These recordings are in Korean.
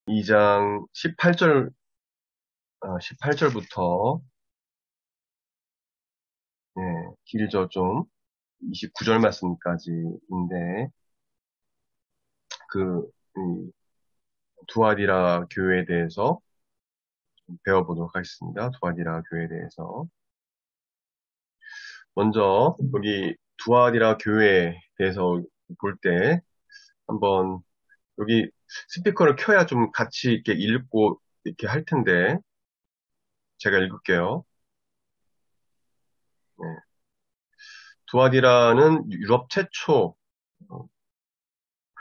2장 18절, 18절부터, 예, 길죠, 좀. 29절 말씀까지인데, 그, 이, 두아디라 교회에 대해서 좀 배워보도록 하겠습니다. 두아디라 교회에 대해서. 먼저, 여기 두아디라 교회에 대해서 볼 때, 한번, 여기 스피커를 켜야 좀 같이 이렇게 읽고 이렇게 할 텐데, 제가 읽을게요. 예. 두아디라는 유럽 최초 어,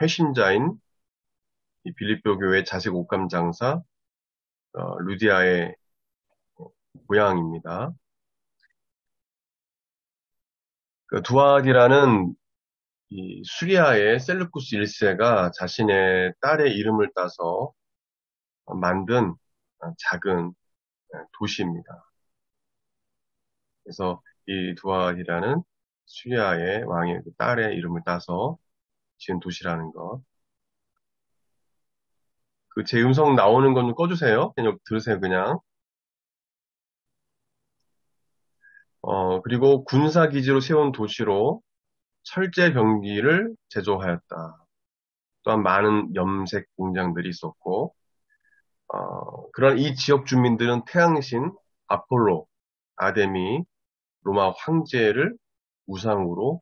회심자인 이 빌립보 교회 자색 옷감 장사 루디아의 고향입니다. 그 두아디라는 이 수리아의 셀루쿠스 1세가 자신의 딸의 이름을 따서 만든 작은 도시입니다. 그래서 이 두아디라는 수리아의 왕의 그 딸의 이름을 따서 지은 도시라는 것. 그 제 음성 나오는 건 좀 꺼주세요. 그냥 들으세요, 그냥. 그리고 군사기지로 세운 도시로 철제 병기를 제조하였다. 또한 많은 염색 공장들이 있었고, 그런 이 지역 주민들은 태양신 아폴로, 아데미, 로마 황제를 우상으로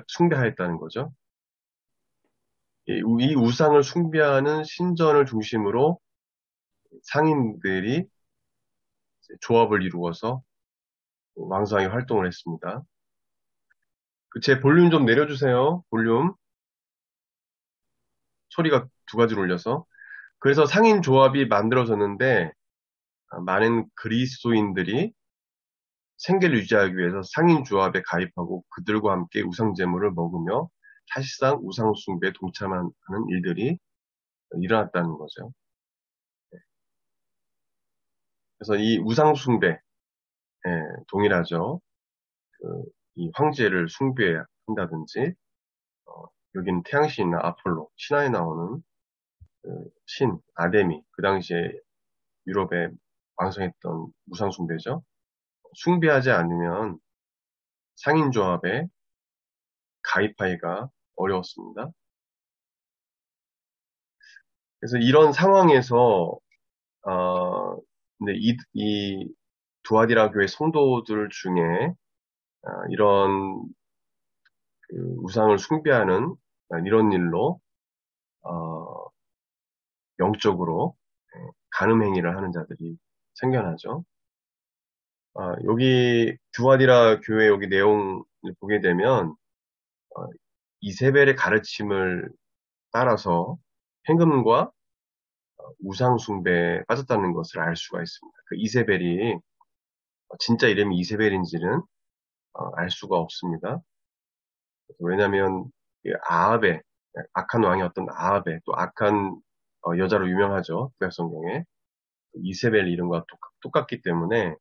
숭배하였다는 거죠. 이 우상을 숭배하는 신전을 중심으로 상인들이 조합을 이루어서 왕성하게 활동을 했습니다. 제 볼륨 좀 내려주세요. 볼륨. 소리가 두 가지로 울려서. 그래서 상인 조합이 만들어졌는데, 많은 그리스도인들이 생계를 유지하기 위해서 상인 조합에 가입하고 그들과 함께 우상 제물을 먹으며 사실상 우상 숭배에 동참하는 일들이 일어났다는 거죠. 그래서 이 우상 숭배, 동일하죠. 이 황제를 숭배한다든지, 어, 여기는 태양신이나 아폴로, 신화에 나오는 신, 아데미, 그 당시에 유럽에 왕성했던 우상 숭배죠. 숭배하지 않으면 상인조합에 가입하기가 어려웠습니다. 그래서 이런 상황에서 근데 이 두아디라 교회 성도들 중에 이런 그 우상을 숭배하는 이런 일로 어, 영적으로 간음 행위를 하는 자들이 생겨나죠. 여기 두아디라 교회 여기 내용을 보게 되면 어, 이세벨의 가르침을 따라서 행금과 우상 숭배에 빠졌다는 것을 알 수가 있습니다. 그 이세벨이 진짜 이름이 이세벨인지는 알 수가 없습니다. 왜냐하면 아합의 악한 왕이었던 아합의 또 악한 여자로 유명하죠. 구약 성경에 이세벨 이름과 똑같기 때문에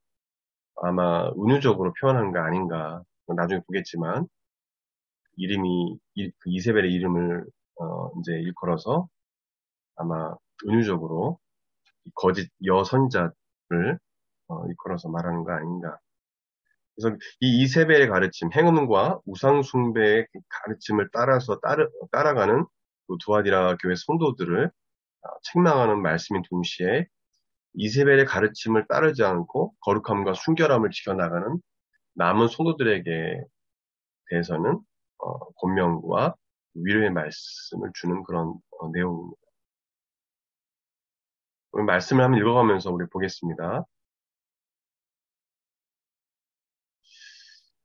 아마 은유적으로 표현한 거 아닌가. 나중에 보겠지만 그 이세벨의 이름을 이제 일컬어서 아마 은유적으로 이 거짓 여선자를 일컬어서 말하는 거 아닌가. 그래서 이 이세벨의 가르침, 행음과 우상숭배의 가르침을 따라가는 그 두아디라 교회 성도들을 책망하는 말씀인 동시에 이세벨의 가르침을 따르지 않고 거룩함과 순결함을 지켜나가는 남은 성도들에게 대해서는 권면과 위로의 말씀을 주는 그런 내용입니다. 오늘 말씀을 한번 읽어가면서 우리 보겠습니다.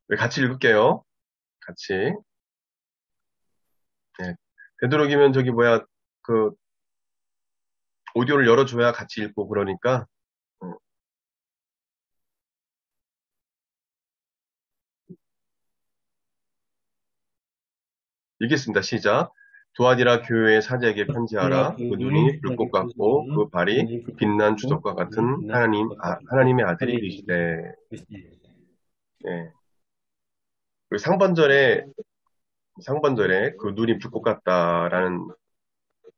우리 같이 읽을게요. 같이. 네. 되도록이면 저기 뭐야 그 오디오를 열어줘야 같이 읽고 그러니까 음, 읽겠습니다. 시작. 두아디라 교회의 사제에게 편지하라. 그 눈이 불꽃 같고 그 발이 빛난 주석과 같은 하나님의 아들이 계시되. 예. 그리고 상반절에 그 눈이 불꽃 같다라는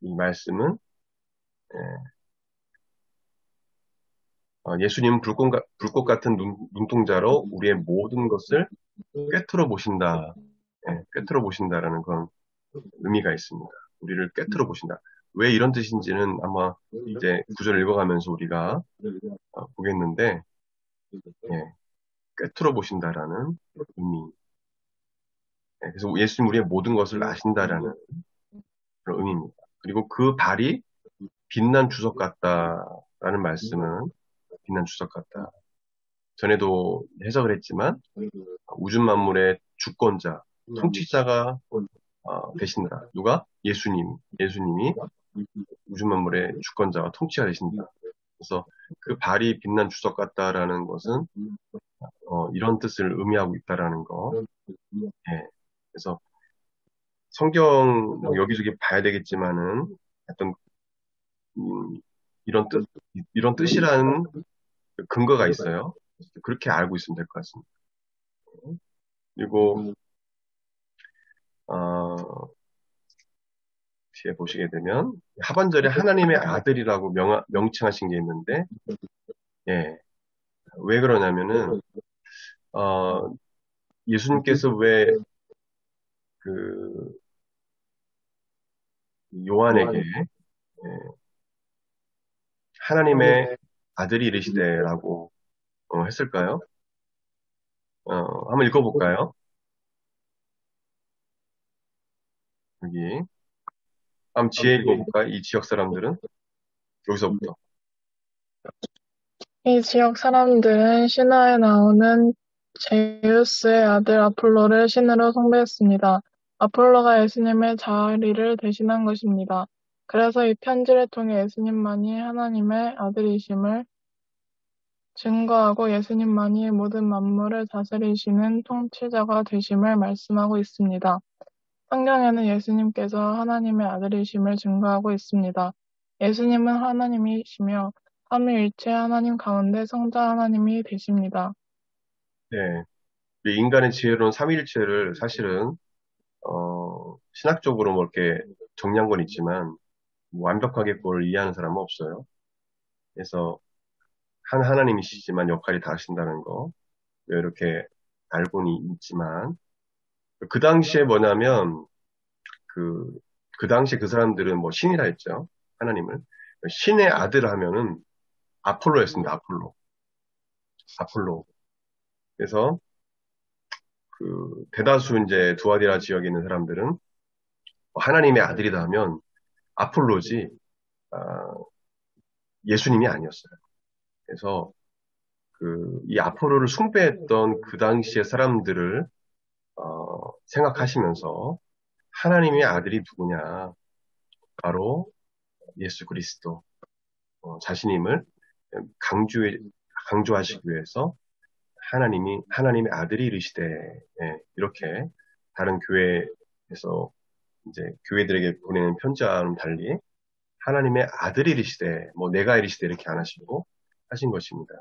이 말씀은 예. 예수님은 불꽃 같은 눈동자로 우리의 모든 것을 꿰뚫어 보신다. 예, 꿰뚫어 보신다라는 그런 의미가 있습니다. 우리를 꿰뚫어 보신다. 왜 이런 뜻인지는 아마 이제 구절을 읽어가면서 우리가 보겠는데, 예, 꿰뚫어 보신다라는 의미. 예, 그래서 예수님 우리의 모든 것을 아신다라는 그런 의미입니다. 그리고 그 발이 빛난 주석 같다라는 말씀은 빛난 주석 같다. 전에도 해석을 했지만 우주 만물의 주권자, 통치자가 되신다. 누가? 예수님이 우주 만물의 주권자와 통치가 되신다. 그래서 그 발이 빛난 주석 같다라는 것은 이런 뜻을 의미하고 있다라는 거. 예. 그래서 성경 뭐 여기저기 봐야 되겠지만은 어떤 음, 이런 뜻 이런 뜻이라는 근거가 있어요. 그렇게 알고 있으면 될 것 같습니다. 그리고 어, 뒤에 보시게 되면 하반절에 하나님의 아들이라고 명칭하신 게 있는데, 예, 왜 그러냐면은 어, 예수님께서 왜 그 요한에게 하나님의 아들이 이르시되라고 했을까요? 한번 읽어볼까요? 여기 한번 지혜 읽어볼까? 이 지역 사람들은 여기서부터. 이 지역 사람들은 신화에 나오는 제우스의 아들 아폴로를 신으로 숭배했습니다. 아폴로가 예수님의 자리를 대신한 것입니다. 그래서 이 편지를 통해 예수님만이 하나님의 아들이심을 증거하고 예수님만이 모든 만물을 다스리시는 통치자가 되심을 말씀하고 있습니다. 성경에는 예수님께서 하나님의 아들이심을 증거하고 있습니다. 예수님은 하나님이시며 삼위일체 하나님 가운데 성자 하나님이 되십니다. 네, 이 인간의 지혜로는 삼위일체를 사실은 신학적으로 뭐 이렇게 정리한 건 있지만 완벽하게 그걸 이해하는 사람은 없어요. 그래서 한 하나님이시지만 역할이 다르신다는 거 이렇게 알고는 있지만 그 당시에 뭐냐면 그, 그 당시 그 사람들은 뭐 신이라 했죠. 하나님을. 신의 아들 하면은 아폴로였습니다. 아폴로. 그래서 그 대다수 이제 두아디라 지역에 있는 사람들은 하나님의 아들이다 하면 아폴로지 아, 예수님이 아니었어요. 그래서 그 이 아폴로를 숭배했던 그 당시의 사람들을 생각하시면서 하나님의 아들이 누구냐? 바로 예수 그리스도 자신임을 강조 강조하시기 위해서 하나님의 아들이 이르시되, 예, 이렇게 다른 교회에서 이제 교회들에게 보내는 편지와는 달리 하나님의 아들이 이르시되, 뭐 내가 이르시되 이렇게 안 하시고 하신 것입니다.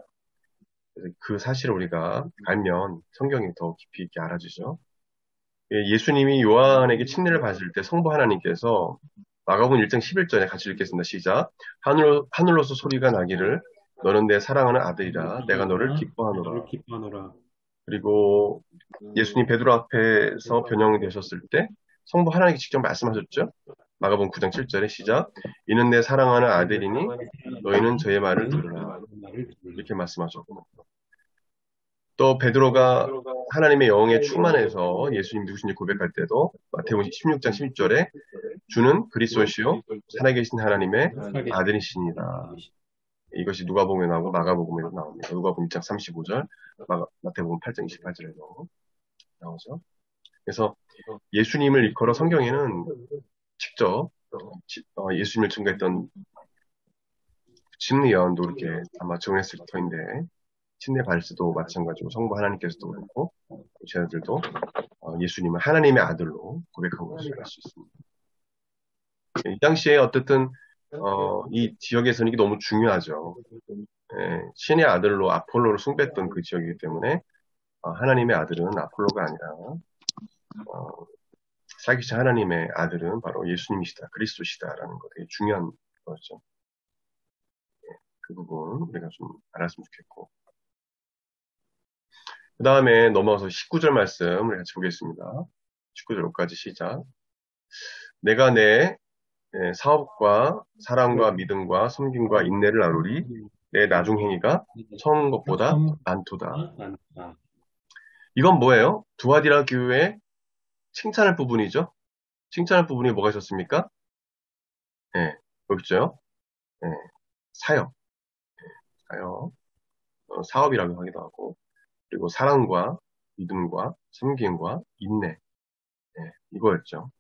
그래서 그 사실을 우리가 알면 성경이 더 깊이 있게 알아주죠. 예, 예수님이 요한에게 침례를 받을 때 성부 하나님께서 마가복음 1장 11절에 같이 읽겠습니다. 시작. 하늘로서 소리가 나기를 너는 내 사랑하는 아들이라 내가 너를 기뻐하노라. 그리고 예수님 베드로 앞에서 변형이 되셨을 때 성부 하나님께 직접 말씀하셨죠. 마가복음 9장 7절에 시작. 이는 내 사랑하는 아들이니 너희는 저의 말을 들으라. 이렇게 말씀하셨고 또 베드로가 하나님의 영에 충만해서 예수님 누구신지 고백할 때도 마태복음 16장 10절에 주는 그리스도시요 살아계신 하나님의 아들이시니라. 이것이 누가복음에 나오고 마가복음에도 나옵니다. 누가복음 1장 35절, 마태복음 8장 28절에도 나오죠. 그래서 예수님을 일컬어 성경에는 직접 예수님을 증거했던 침례 요한도 이렇게 아마 정했을 터인데 침례 발스도 마찬가지고 성부 하나님께서도 그렇고 제자들도 예수님을 하나님의 아들로 고백한 것을 알 수 있습니다. 이 당시에 어쨌든 이 지역에서는 이게 너무 중요하죠. 예, 신의 아들로 아폴로를 숭배했던 그 지역이기 때문에 하나님의 아들은 아폴로가 아니라 살기신 하나님의 아들은 바로 예수님이시다, 그리스도시다라는 거 되게 중요한 거죠. 그 부분 우리가 좀 알았으면 좋겠고. 그 다음에 넘어가서 19절 말씀 우리 같이 보겠습니다. 19절까지 시작. 내가 내 사업과 사랑과 믿음과 섬김과 인내를 나누리 내 나중 행위가 처음 것보다 많도다. 이건 뭐예요? 두아디라 교회의 칭찬할 부분이죠. 칭찬할 부분이 뭐가 있었습니까? 예, 여기 있죠. 예, 사역, 사역, 사업이라고 하기도 하고, 그리고 사랑과 믿음과 섬김과 인내, 이거였죠.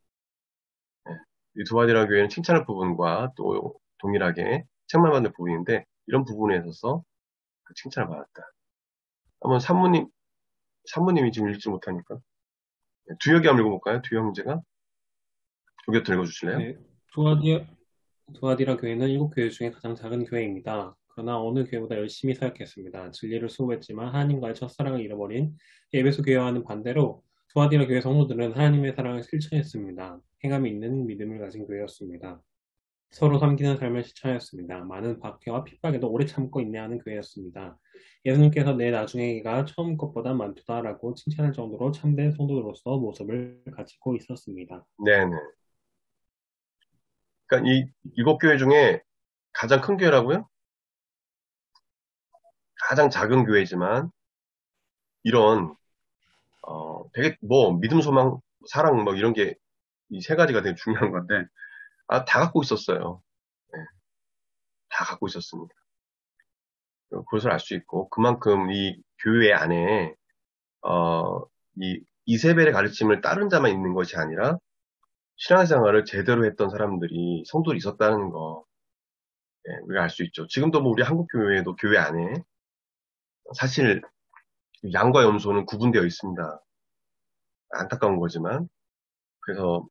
예, 이 두아디라 교회는 칭찬할 부분과 또 동일하게 책망받는 부분인데 이런 부분에 있어서 그 칭찬을 받았다. 한번 산모님이 지금 읽지 못하니까 두혁이 한번 읽어볼까요? 두혁 문제가 여기 또 읽어주실래요? 네, 두아디라 교회는 일곱 교회 중에 가장 작은 교회입니다. 그러나 어느 교회보다 열심히 사역했습니다. 진리를 수호했지만 하나님과의 첫사랑을 잃어버린 에베소 교회와는 반대로 두아디라 교회 성도들은 하나님의 사랑을 실천했습니다. 행함이 있는 믿음을 가진 교회였습니다. 서로 섬기는 삶을 실천하였습니다. 많은 박해와 핍박에도 오래 참고 인내하는 교회였습니다. 예수님께서 내 나중에가 처음 것보다 많도다라고 칭찬할 정도로 참된 성도로서 모습을 가지고 있었습니다. 네네. 그러니까 이 일곱 교회 중에 가장 큰 교회라고요? 가장 작은 교회지만 이런 되게 뭐 믿음, 소망, 사랑 뭐 이런 게 이 세 가지가 되게 중요한 건데 다 갖고 있었어요. 네, 다 갖고 있었습니다. 그것을 알 수 있고 그만큼 이 교회 안에 이 이세벨의 가르침을 따른 자만 있는 것이 아니라 신앙생활을 제대로 했던 사람들이 성도들이 있었다는 거 우리가 알 수 있죠. 지금도 뭐 우리 한국 교회도 교회 안에 사실 양과 염소는 구분되어 있습니다. 안타까운 거지만 그래서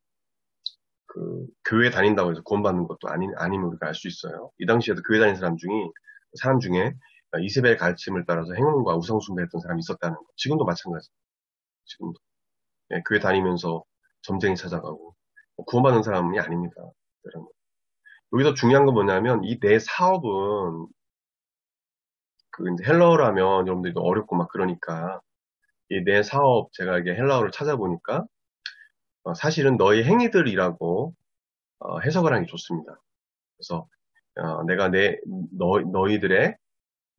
그 교회 다닌다고 해서 구원받는 것도 아님을 우리가 알 수 있어요. 이 당시에도 교회 다닌 사람 중에 이세벨 가르침을 따라서 행운과 우상숭배했던 사람이 있었다는 거. 지금도 마찬가지. 지금도 교회 다니면서 점쟁이 찾아가고 구원받는 사람이 아닙니다. 여러분. 여기서 중요한 건 뭐냐면 이 내 사업은 그 이제 헬라어라면 여러분들도 어렵고 막 그러니까 이 내 사업 제가 이게 헬라어를 찾아보니까 사실은 너희 행위들이라고 해석을 하는 게 좋습니다. 그래서 내가 너희들의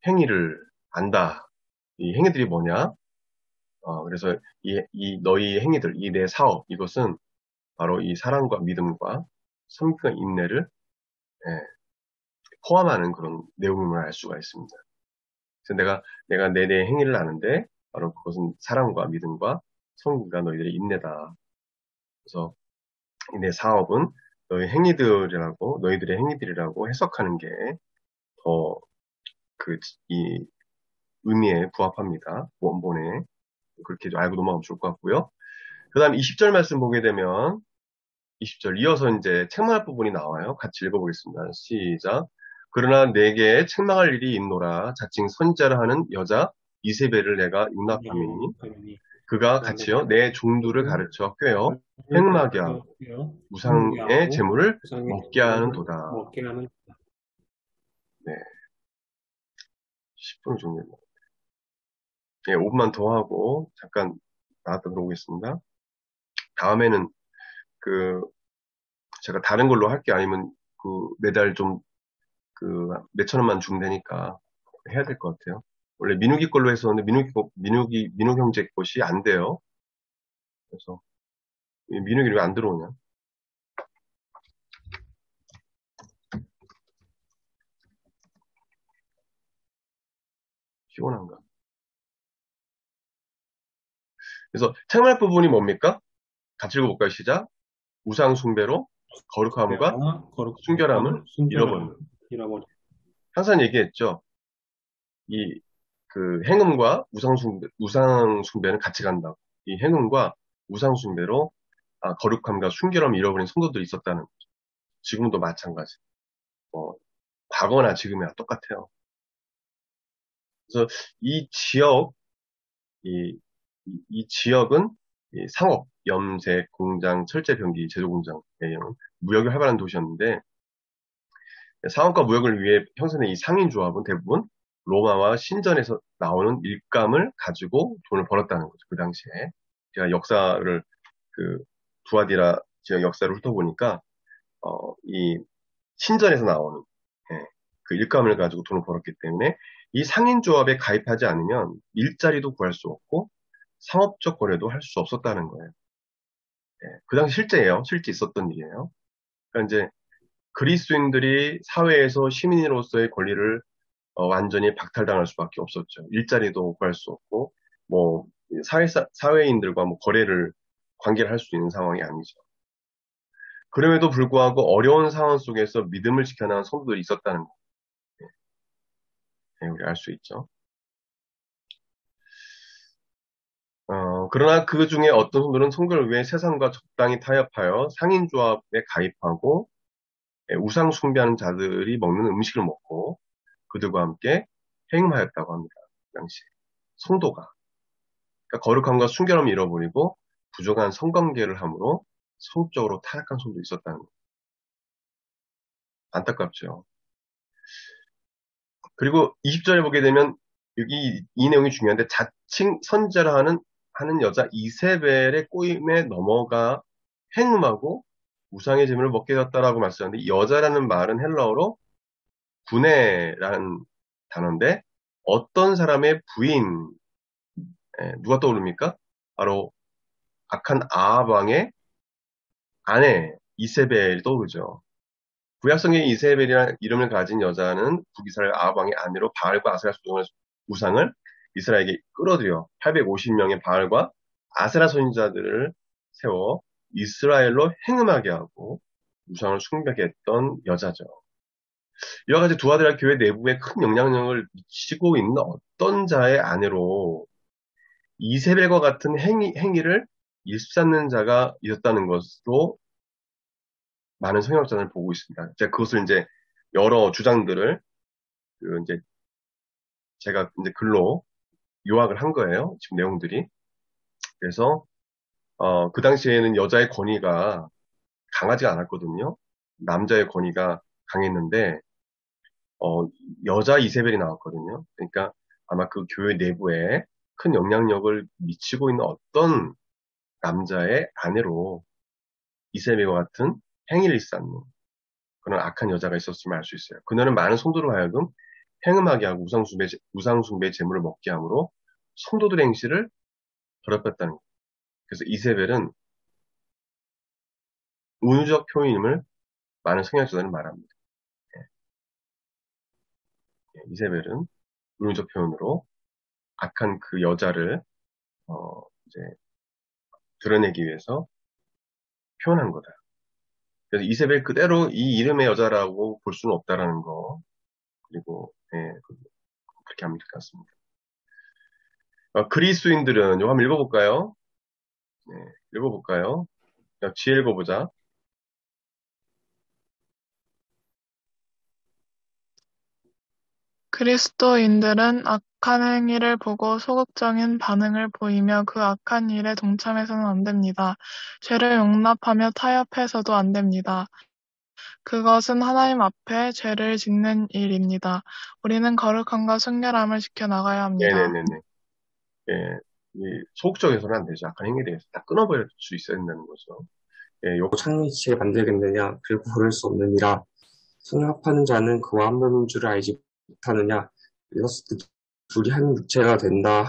행위를 안다. 이 행위들이 뭐냐? 그래서 너희 행위들, 이 내 사업, 이것은 바로 이 사랑과 믿음과 섬김과 인내를 예, 포함하는 그런 내용임을 알 수가 있습니다. 그래서 내가 내 행위를 아는데 바로 그것은 사랑과 믿음과 섬김과 너희들의 인내다. 그래서 이 내 사업은 너희들의 행위들이라고 해석하는 게 더 이 의미에 부합합니다. 원본에. 그렇게 좀 알고 넘어가면 좋을 것 같고요. 그 다음 20절 말씀 보게 되면 20절 이어서 이제 책망할 부분이 나와요. 같이 읽어보겠습니다. 시작. 그러나 내게 책망할 일이 있노라. 자칭 선지자라 하는 여자 이세벨을 내가 용납함이니 그가 같이요 내 종들을 가르쳐 꿰어 행음하게 하고 우상의 재물을 먹게 하는 도다. 네, 10분 정도. 네, 5분만 더 하고 잠깐 나갔다 들어오겠습니다. 다음에는 제가 다른 걸로 할게 아니면 매달 좀 몇천 원만 주면 되니까 해야 될 것 같아요. 원래 민욱이 걸로 했었는데 민욱 형제 것이 안 돼요. 그래서 민욱이 왜 안 들어오냐? 피곤한가? 그래서 책말 부분이 뭡니까? 같이 읽어볼까요? 시작. 우상 숭배로 거룩함과 순결함을 잃어버린다. 항상 얘기했죠. 행음과 우상 숭배는 같이 간다고. 이 행음과 우상 숭배로 거룩함과 순결함을 잃어버린 성도들이 있었다는 거죠. 지금도 마찬가지. 과거나 지금이나 똑같아요. 그래서 이 지역은 상업, 염색, 공장, 철제, 변기, 제조 공장, 무역이 활발한 도시였는데 상업과 무역을 위해 형성된 이 상인조합은 대부분 로마와 신전에서 나오는 일감을 가지고 돈을 벌었다는 거죠. 그 당시에. 제가 역사를, 그, 두아디라 지역 역사를 훑어보니까, 이 신전에서 나오는, 예, 그 일감을 가지고 돈을 벌었기 때문에 이 상인조합에 가입하지 않으면 일자리도 구할 수 없고 상업적 거래도 할 수 없었다는 거예요. 예, 그 당시 실제예요. 실제 있었던 일이에요. 그러니까 이제 그리스도인들이 사회에서 시민으로서의 권리를 완전히 박탈당할 수밖에 없었죠. 일자리도 구할 수 없고, 뭐, 사회인들과 뭐 거래를, 관계를 할 수 있는 상황이 아니죠. 그럼에도 불구하고 어려운 상황 속에서 믿음을 지켜나가는 성도들이 있었다는 거, 우리 알 수 있죠. 그러나 그 중에 어떤 성도는 성도를 위해 세상과 적당히 타협하여 상인조합에 가입하고, 우상 숭배하는 자들이 먹는 음식을 먹고, 그들과 함께 행음하였다고 합니다. 그 당시 성도가. 그러니까 거룩함과 순결함을 잃어버리고 부족한 성관계를 함으로 성적으로 타락한 성도 있었다는 거. 안타깝죠. 그리고 20절에 보게 되면 여기 이 내용이 중요한데 자칭 선지자라 하는 여자 이세벨의 꼬임에 넘어가 행음하고 우상의 재물을 먹게 되었다라고 말씀하는데 이 여자라는 말은 헬라어로 구네라는 단어인데 어떤 사람의 부인 누가 떠오릅니까? 바로 악한 아합 왕의 아내 이세벨이 떠오르죠. 구약성경의 이세벨이라는 이름을 가진 여자는 북이스라엘 아합 왕의 아내로 바알과 아세라 우상을 이스라엘에게 끌어들여 850명의 바알과 아세라 선지자들을 세워 이스라엘로 행음하게 하고 우상을 숭배하게 했던 여자죠. 이와 같이 두 아들의 교회 내부에 큰 영향력을 미치고 있는 어떤 자의 아내로 이세벨과 같은 행위를 일삼는 자가 있었다는 것으로 많은 성역전을 보고 있습니다. 제가 그것을 이제 여러 주장들을 이제 제가 이제 글로 요약을 한 거예요. 지금 내용들이. 그래서 그 당시에는 여자의 권위가 강하지가 않았거든요. 남자의 권위가 강했는데 어, 여자 이세벨이 나왔거든요. 그러니까 아마 그 교회 내부에 큰 영향력을 미치고 있는 어떤 남자의 아내로 이세벨과 같은 행위를 일삼는 그런 악한 여자가 있었음을 알 수 있어요. 그녀는 많은 성도로 하여금 행음하게 하고 우상숭배 제물을 먹게 함으로 성도들의 행실을 더럽혔다는 거예요. 그래서 이세벨은 운유적 표현임을 많은 성향자들은 말합니다. 이세벨은 운유적 표현으로 악한 그 여자를 이제 드러내기 위해서 표현한 거다. 그래서 이세벨 그대로 이 이름의 여자라고 볼 수는 없다라는 거. 그리고 그렇게 하면 될 것 같습니다. 그리스도인들은 이거 한번 읽어볼까요? 네, 읽어볼까요? 지혜 읽어보자. 그리스도인들은 악한 행위를 보고 소극적인 반응을 보이며 그 악한 일에 동참해서는 안 됩니다. 죄를 용납하며 타협해서도 안 됩니다. 그것은 하나님 앞에 죄를 짓는 일입니다. 우리는 거룩함과 순결함을 지켜나가야 합니다. 네네네네. 예, 이 소극적에서는 안 되죠. 악한 행위에 대해서 딱 끊어버릴 수 있어야 된다는 거죠. 예, 창리치게 만들겠느냐 그리고 고를 수 없느니라. 성합하는 자는 그와 한 몸인 줄을 알지 못하느냐. 이것을 둘이 한 육체가 된다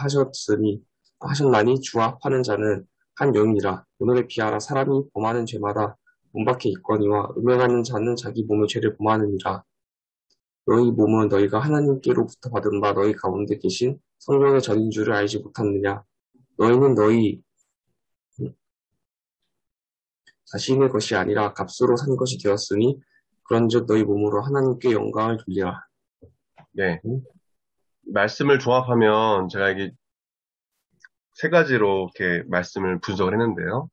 하셨나니 주와 합하는 자는 한 영이라. 오늘에 비하라. 사람이 범하는 죄마다 몸밖에 있거니와 음행하는 자는 자기 몸의 죄를 범하느니라. 너희 몸은 너희가 하나님께로부터 받은 바 너희 가운데 계신 성령의 전인 줄을 알지 못하느냐. 너희는 너희 자신의 것이 아니라 값으로 산 것이 되었으니 그런즉 너희 몸으로 하나님께 영광을 돌리라. 네. 말씀을 조합하면 제가 이게 세 가지로 이렇게 말씀을 분석을 했는데요.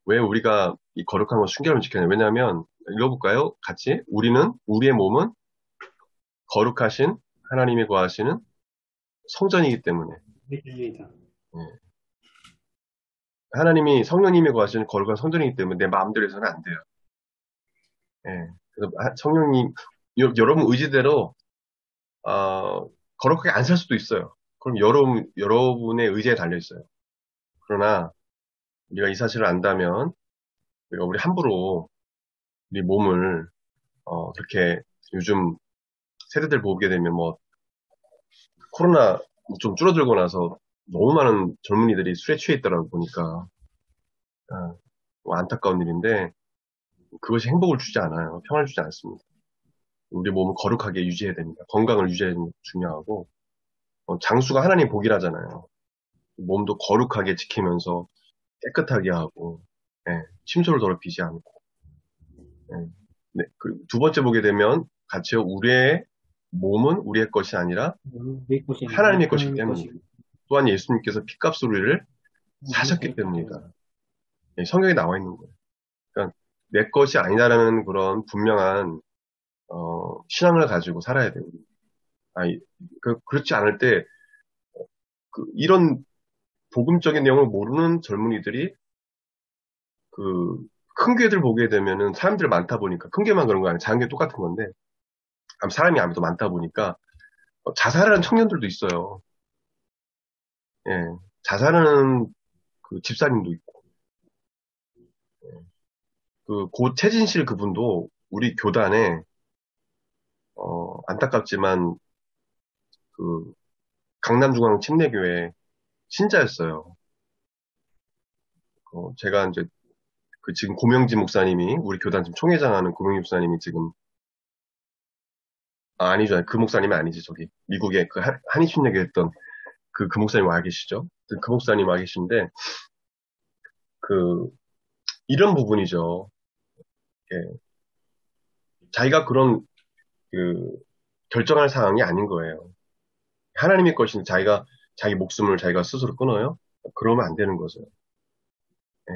왜 우리가 이 거룩한 것 순결함을 지켜야 되냐? 왜냐하면 읽어볼까요? 같이 우리의 몸은 거룩하신 하나님이 거하시는 성전이기 때문에 일입니다. 하나님이 성령님이 거하시는 거룩한 성전이기 때문에 내 마음대로 해서는 안 돼요. 예. 그래서 성령님 여러분 의지대로 거룩하게 안 살 수도 있어요. 그럼 여러분의 의지에 달려 있어요. 그러나 우리가 이 사실을 안다면 우리 함부로 우리 몸을 그렇게 요즘 세대들 보게 되면 뭐 코로나 좀 줄어들고 나서 너무 많은 젊은이들이 술에 취해 있더라고 보니까 뭐 안타까운 일인데 그것이 행복을 주지 않아요. 평화를 주지 않습니다. 우리 몸을 거룩하게 유지해야 됩니다. 건강을 유지하는 게 중요하고 장수가 하나님 복이라잖아요. 몸도 거룩하게 지키면서 깨끗하게 하고 침소를 더럽히지 않고 네, 그리고 두 번째 보게 되면 같이 우리의 몸은 우리의 것이 아니라 내 것이 아니라 하나님의 것이기 하나님의 때문입니다. 것이고 또한 예수님께서 피값으로 우리를 사셨기 때문이다. 성경에 나와 있는 거예요. 그러니까 내 것이 아니다라는 그런 분명한 신앙을 가지고 살아야 돼요. 그렇지 않을 때 이런 복음적인 내용을 모르는 젊은이들이 큰 교회들 보게 되면은 사람들 많다 보니까 큰 교회만 그런 거 아니에요. 작은 교회 똑같은 건데 사람이 아무도 많다 보니까 자살하는 청년들도 있어요. 예, 자살하는 그 집사님도 있고 고 최진실 그분도 우리 교단에 안타깝지만 그 강남중앙 침례교회 신자였어요. 제가 이제 지금 고명진 목사님이 우리 교단 지금 총회장하는 고명진 목사님이 지금 아니죠. 그 목사님이 아니지. 저기 미국에 그 한인신례교 했던 그 목사님 와 계시죠. 그 목사님 와 계신데 그 이런 부분이죠. 예. 자기가 그런 그 결정할 상황이 아닌 거예요. 하나님의 것인 자기가 자기 목숨을 자기가 스스로 끊어요? 그러면 안 되는 거죠. 예.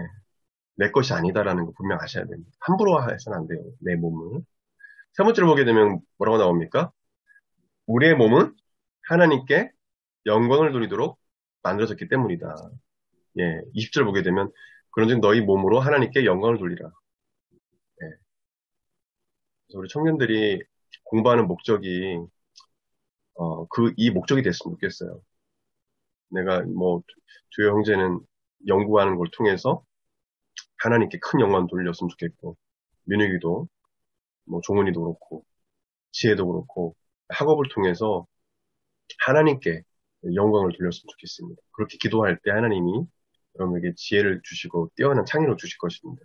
내 것이 아니다라는 거 분명 아셔야 됩니다. 함부로 해서는 안 돼요. 내 몸을. 세 번째로 보게 되면 뭐라고 나옵니까? 우리의 몸은 하나님께 영광을 돌리도록 만들어졌기 때문이다. 예, 20절 보게 되면 그런즉 너희 몸으로 하나님께 영광을 돌리라. 예. 그래서 우리 청년들이 공부하는 목적이 이 목적이 됐으면 좋겠어요. 내가 뭐 주요 형제는 연구하는 걸 통해서 하나님께 큰 영광 돌렸으면 좋겠고 민욱이도 뭐 종훈이도 그렇고 지혜도 그렇고 학업을 통해서 하나님께 영광을 돌렸으면 좋겠습니다. 그렇게 기도할 때 하나님이 여러분에게 지혜를 주시고 뛰어난 창의를 주실 것입니다.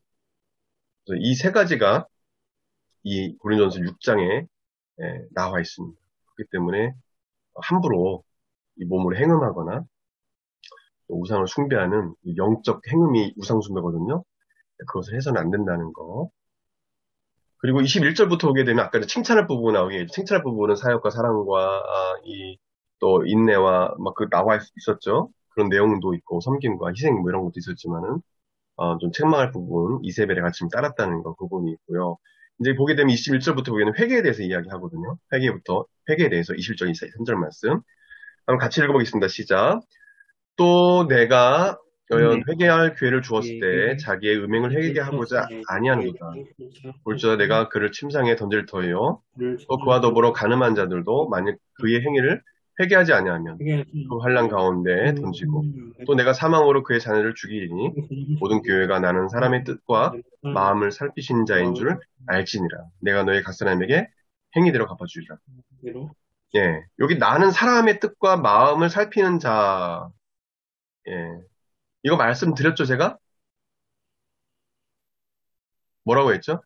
그래서 이 세 가지가 이 고린도전서 6장에 나와 있습니다. 그렇기 때문에 함부로 이 몸을 행음하거나 우상을 숭배하는 이 영적 행음이 우상 숭배거든요. 그것을 해서는 안 된다는 거. 그리고 21절부터 오게 되면 아까 칭찬할 부분 나오게 칭찬할 부분은 사역과 사랑과 또 인내와 막 나와 있었죠. 그런 내용도 있고 섬김과 희생 뭐 이런 것도 있었지만은 좀 책망할 부분 이세벨의 가르침을 따랐다는 거 그 부분이 있고요. 이제 보게 되면 21절부터 보기에는 회개에 대해서 이야기하거든요. 회개에 대해서 21절, 23절 말씀. 한번 같이 읽어보겠습니다. 시작. 또 내가 회개할 기회를 주었을 때 자기의 음행을 회개하게 하고자 아니하는도다. 볼지어다 내가 그를 침상에 던질 터이요. 또 그와 더불어 가늠한 자들도 만약 그의 행위를 회개하지 아니하면 그 환란 가운데 던지고 또 내가 사망으로 그의 자녀를 죽이리니 모든 교회가 나는 사람의 뜻과 마음을 살피신 자인 줄 알지니라. 내가 너의 각 사람에게 행위대로 갚아주리라. 예, 여기 나는 사람의 뜻과 마음을 살피는 자. 예, 이거 말씀드렸죠, 제가? 뭐라고 했죠?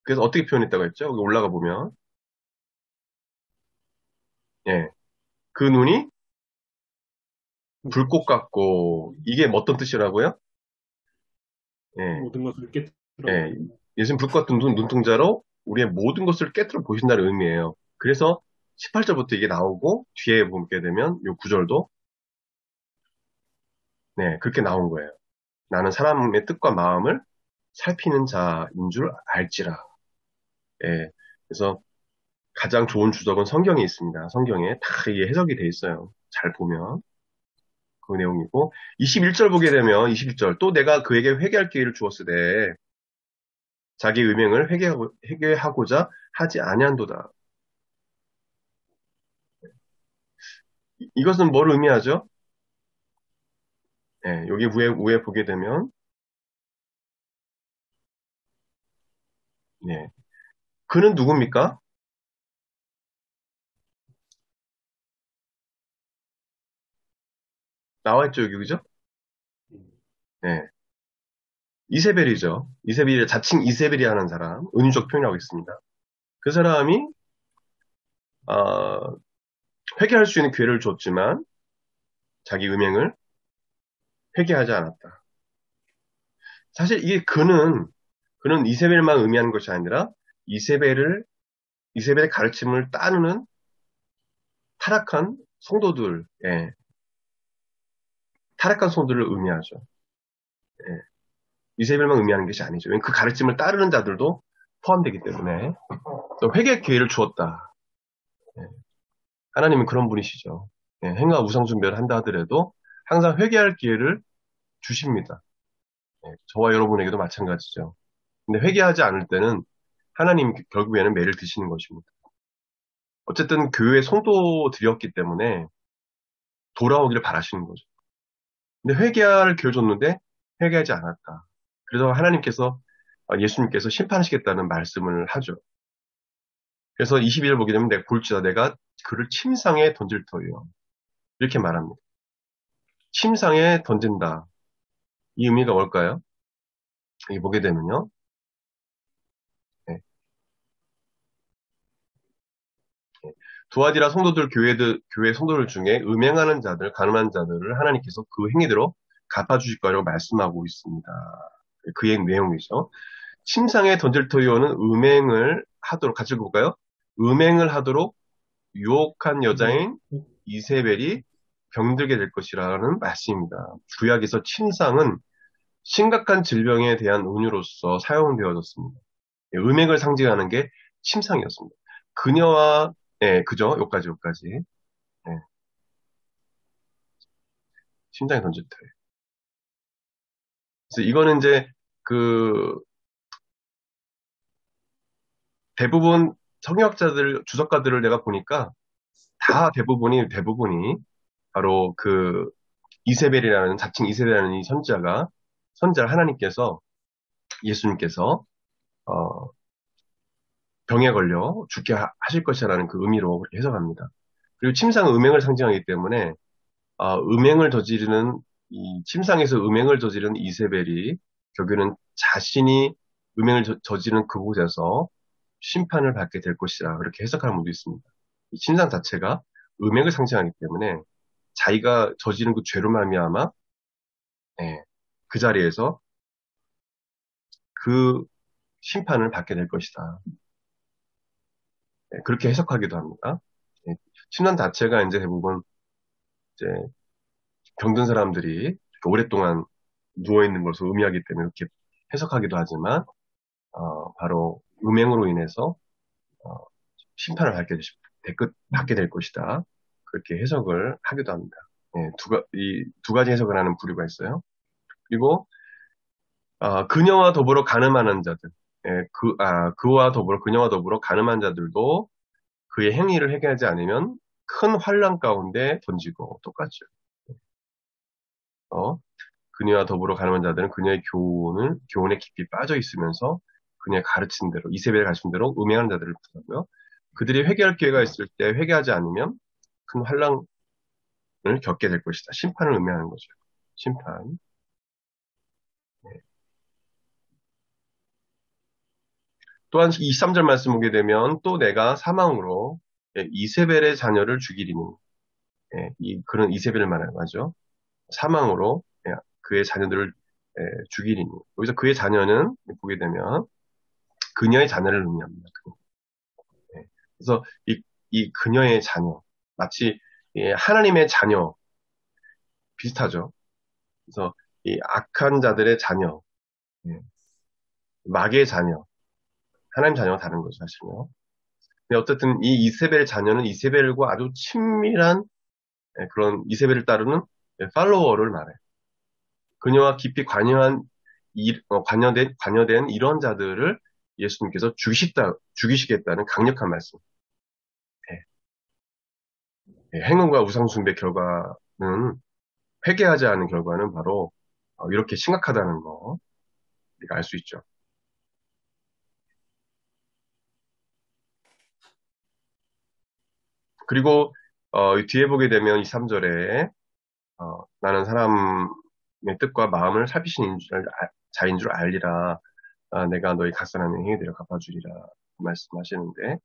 그래서 어떻게 표현했다고 했죠? 여기 올라가 보면. 예, 그 눈이 불꽃 같고, 이게 어떤 뜻이라고요? 예, 모든 것을 깨뜨려. 예, 예수님 불꽃 같은 눈동자로 우리의 모든 것을 깨뜨려 보신다는 의미예요. 그래서 18절부터 이게 나오고, 뒤에 보게 되면 요 9절도, 네, 그렇게 나온 거예요. 나는 사람의 뜻과 마음을 살피는 자인 줄 알지라. 예, 그래서 가장 좋은 주석은 성경에 있습니다. 성경에 다 이게 해석이 돼 있어요. 잘 보면. 그 내용이고. 21절 보게 되면, 21절. 또 내가 그에게 회개할 기회를 주었으되, 자기 음행을 회개하고자 하지 아니한도다. 이것은 뭘 의미하죠? 예, 여기 위에 보게 되면, 예. 그는 누굽니까? 나와 있죠, 여기, 그죠? 예. 이세벨이죠. 이세벨이, 자칭 이세벨이 하는 사람, 은유적 표현하고 있습니다. 그 사람이, 어, 회개할 수 있는 기회를 줬지만, 자기 음행을 회개하지 않았다. 사실 이게 그는 이세벨만 의미하는 것이 아니라, 이세벨의 가르침을 따르는 타락한 성도들, 예, 타락한 성도들을 의미하죠. 예, 이세벨만 의미하는 것이 아니죠. 그 가르침을 따르는 자들도 포함되기 때문에 또 회개 기회를 주었다. 예, 하나님은 그런 분이시죠. 예, 행위와 우상숭배를 한다 하더라도 항상 회개할 기회를 주십니다. 예, 저와 여러분에게도 마찬가지죠. 근데 회개하지 않을 때는 하나님 결국에는 매를 드시는 것입니다. 어쨌든 교회 성도들이었기 때문에 돌아오기를 바라시는 거죠. 근데 회개할 기회 줬는데 회개하지 않았다. 그래서 하나님께서 예수님께서 심판하시겠다는 말씀을 하죠. 그래서 22절 보게 되면 내가 볼지다 내가 그를 침상에 던질 터이요. 이렇게 말합니다. 침상에 던진다. 이 의미가 뭘까요? 여기 보게 되면요. 네. 네. 두아디라 성도들, 교회 성도들 중에 음행하는 자들, 가늠한 자들을 하나님께서 그 행위대로 갚아주실 거라고 말씀하고 있습니다. 그의 내용이죠. 침상에 던질 터이요는 음행을 하도록, 같이 볼까요? 음행을 하도록 유혹한 여자인 이세벨이 병들게 될 것이라는 말씀입니다. 구약에서 침상은 심각한 질병에 대한 은유로서 사용되어졌습니다. 음행을 상징하는 게 침상이었습니다. 그녀와, 예, 그죠? 요까지. 예, 심장에 던질 때. 그래서 이거는 이제, 그, 대부분 성역자들, 주석가들을 내가 보니까 다 대부분이 바로 그 자칭 이세벨이라는 이 선지자를 하나님께서, 예수님께서, 어, 병에 걸려 죽게 하실 것이라는 그 의미로 그렇게 해석합니다. 그리고 침상은 음행을 상징하기 때문에 음행을 저지르는 이 침상에서 음행을 저지르는 이세벨이 결국에는 자신이 음행을 저지르는 그곳에서 심판을 받게 될 것이라 그렇게 해석하는 분도 있습니다. 이 침상 자체가 음행을 상징하기 때문에 자기가 저지른 그 죄로 말미암아 예, 그 자리에서 그 심판을 받게 될 것이다. 예, 그렇게 해석하기도 합니다. 예, 침상 자체가 이제 대부분 이제 병든 사람들이 이렇게 오랫동안 누워있는 것을 의미하기 때문에 이렇게 해석하기도 하지만, 바로 음행으로 인해서, 어, 심판을 받게 될 것이다. 그렇게 해석을 하기도 합니다. 예, 이 두 가지 해석을 하는 부류가 있어요. 그리고, 그녀와 더불어 가늠하는 자들, 예, 그녀와 더불어 가늠한 자들도 그의 행위를 회개하지 않으면 큰 환란 가운데 던지고 똑같죠. 어, 그녀와 더불어 가늠한 자들은 그녀의 교훈에 깊이 빠져 있으면서 그녀의 가르친 대로, 이세벨이 가르친 대로 음행하는 자들을 부르고요. 그들이 회개할 기회가 있을 때 회개하지 않으면 큰 환란을 겪게 될 것이다. 심판을 의미하는 거죠. 심판. 네. 또한 23절 말씀 보게 되면 또 내가 사망으로 이세벨의 자녀를 죽이리니 그런 이세벨을 말하는 거죠. 사망으로 그의 자녀들을 죽이리니 여기서 그의 자녀는 보게 되면 그녀의 자녀를 의미합니다. 네. 그래서 이 그녀의 자녀, 마치 하나님의 자녀 비슷하죠. 그래서 이 악한 자들의 자녀, 예, 마귀의 자녀, 하나님 자녀가 다른 거죠, 사실은요. 근데 어쨌든 이 이세벨의 자녀는 이세벨과 아주 친밀한 그런 이세벨을 따르는 팔로워를 말해요. 그녀와 깊이 관여된 이런 자들을 예수님께서 죽이시겠다는 강력한 말씀. 행운과 우상숭배 결과는, 회개하지 않은 결과는 바로 이렇게 심각하다는 거 우리가 알 수 있죠. 그리고 뒤에 보게 되면 이 3절에 나는 사람의 뜻과 마음을 살피신 자인 줄 알리라. 내가 너희 갓사람의 행위대로 갚아주리라 말씀하시는데,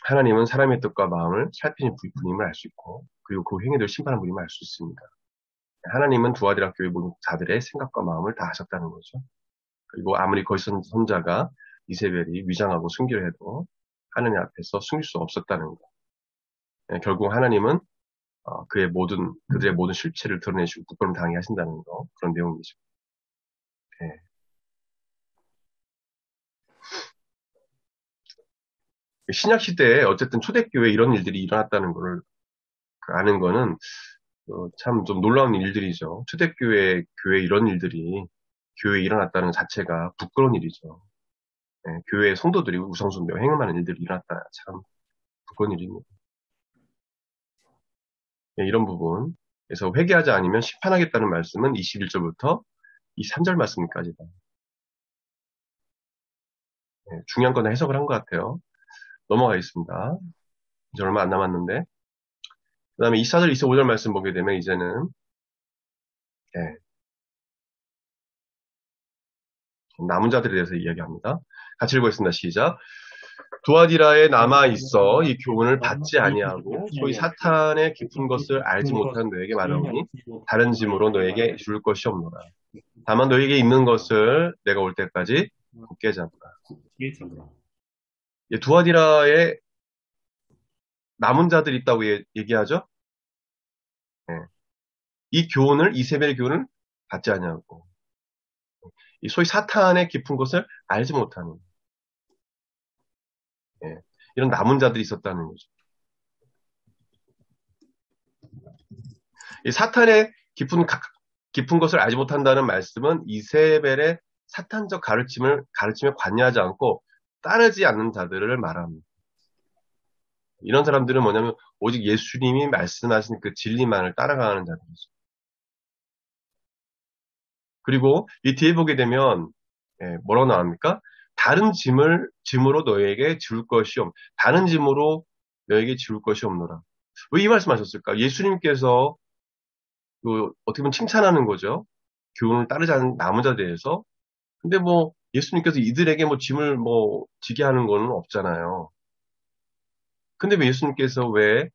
하나님은 사람의 뜻과 마음을 살피는 분임을 알 수 있고, 그리고 그 행위대로 심판하는 분임을 알 수 있습니다. 하나님은 두아디라 교회 모든 자들의 생각과 마음을 다 아셨다는 거죠. 그리고 아무리 거짓 선자가 이세벨이 위장하고 숨기려 해도 하느님 앞에서 숨길 수 없었다는 거. 결국 하나님은 그들의 모든 실체를 드러내시고 부끄럼 당하게 하신다는 거, 그런 내용이죠. 신약 시대에 어쨌든 초대교회에 이런 일들이 일어났다는 것을 아는 거는 참 좀 놀라운 일들이죠. 초대교회에 이런 일들이 교회에 일어났다는 자체가 부끄러운 일이죠. 교회의 성도들이 우상숭배와 행음하는 일들이 일어났다. 참 부끄러운 일입니다. 이런 부분. 그래서 회개하지 않으면 심판하겠다는 말씀은 21절부터 이 3절 말씀까지다. 중요한 건 해석을 한 것 같아요. 넘어가겠습니다. 이제 얼마 안 남았는데. 그 다음에 24절, 25절 말씀 보게 되면 이제는 남은 자들에 대해서 이야기합니다. 같이 읽겠습니다. 시작. 두아디라에 남아 있어 이 교훈을 받지 아니하고 소위 사탄의 깊은 것을 알지 못한 너에게 말하오니 다른 짐으로 너에게 줄 것이 없노라. 다만 너에게 있는 것을 내가 올 때까지 굳게 잡으라. 두아디라에 남은 자들이 있다고 얘기하죠. 이 교훈을, 이세벨의 교훈을 받지 아니하고 이 소위 사탄의 깊은 것을 알지 못하는 이런 남은 자들이 있었다는 거죠. 이 사탄의 깊은 것을 알지 못한다는 말씀은 이세벨의 사탄적 가르침에 관여하지 않고 따르지 않는 자들을 말합니다. 이런 사람들은 뭐냐면 오직 예수님이 말씀하신 그 진리만을 따라가는 자들이죠. 그리고 이 뒤에 보게 되면 뭐라고 나옵니까? 다른 짐으로 너에게 줄 것이 다른 짐으로 너에게 줄 것이 없노라. 왜 이 말씀하셨을까? 예수님께서 어떻게 보면 칭찬하는 거죠. 교훈을 따르지 않는 남은 자에 대해서. 근데 예수님께서 이들에게 짐을 지게 하는 건 없잖아요. 근데 왜 예수님께서 왜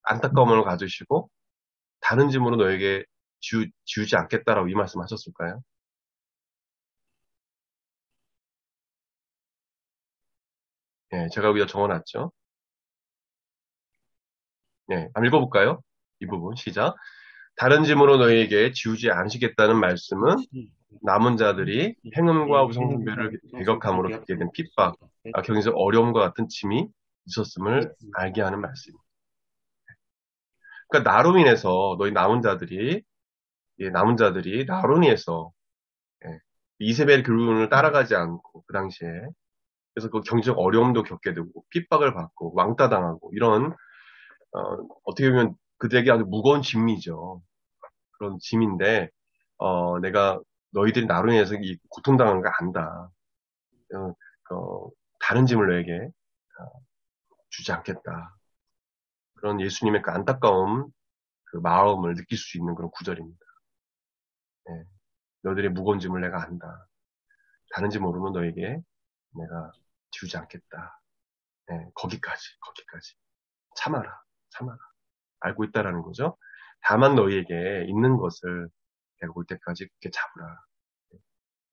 안타까움을 가지시고 다른 짐으로 너에게 지우지 않겠다라고 이 말씀 하셨을까요? 제가 여기다 적어놨죠. 한번 읽어볼까요? 이 부분 시작. 다른 짐으로 너희에게 지우지 않으시겠다는 말씀은 남은 자들이 행음과 우상숭배를 배격함으로 겪게 된 핍박, 경에서 어려움과 같은 짐이 있었음을 알게 하는 말씀입니다. 그러니까 나로 인해서 너희 남은 자들이 나로 인해서 이세벨 교훈을 따라가지 않고 그 당시에 그래서 그 경제적 어려움도 겪게 되고 핍박을 받고 왕따 당하고 이런 어떻게 보면 그들에게 아주 무거운 짐이죠. 그런 짐인데 내가 너희들이 나로 인해서 이 고통당하는 거 안다. 다른 짐을 너에게 주지 않겠다. 그런 예수님의 그 안타까움, 그 마음을 느낄 수 있는 그런 구절입니다. 너희들의 무거운 짐을 내가 안다. 다른 짐 모르면 너에게 내가 지우지 않겠다. 거기까지. 참아라. 알고 있다라는 거죠. 다만 너희에게 있는 것을 내가 올 때까지 그렇게 잡으라.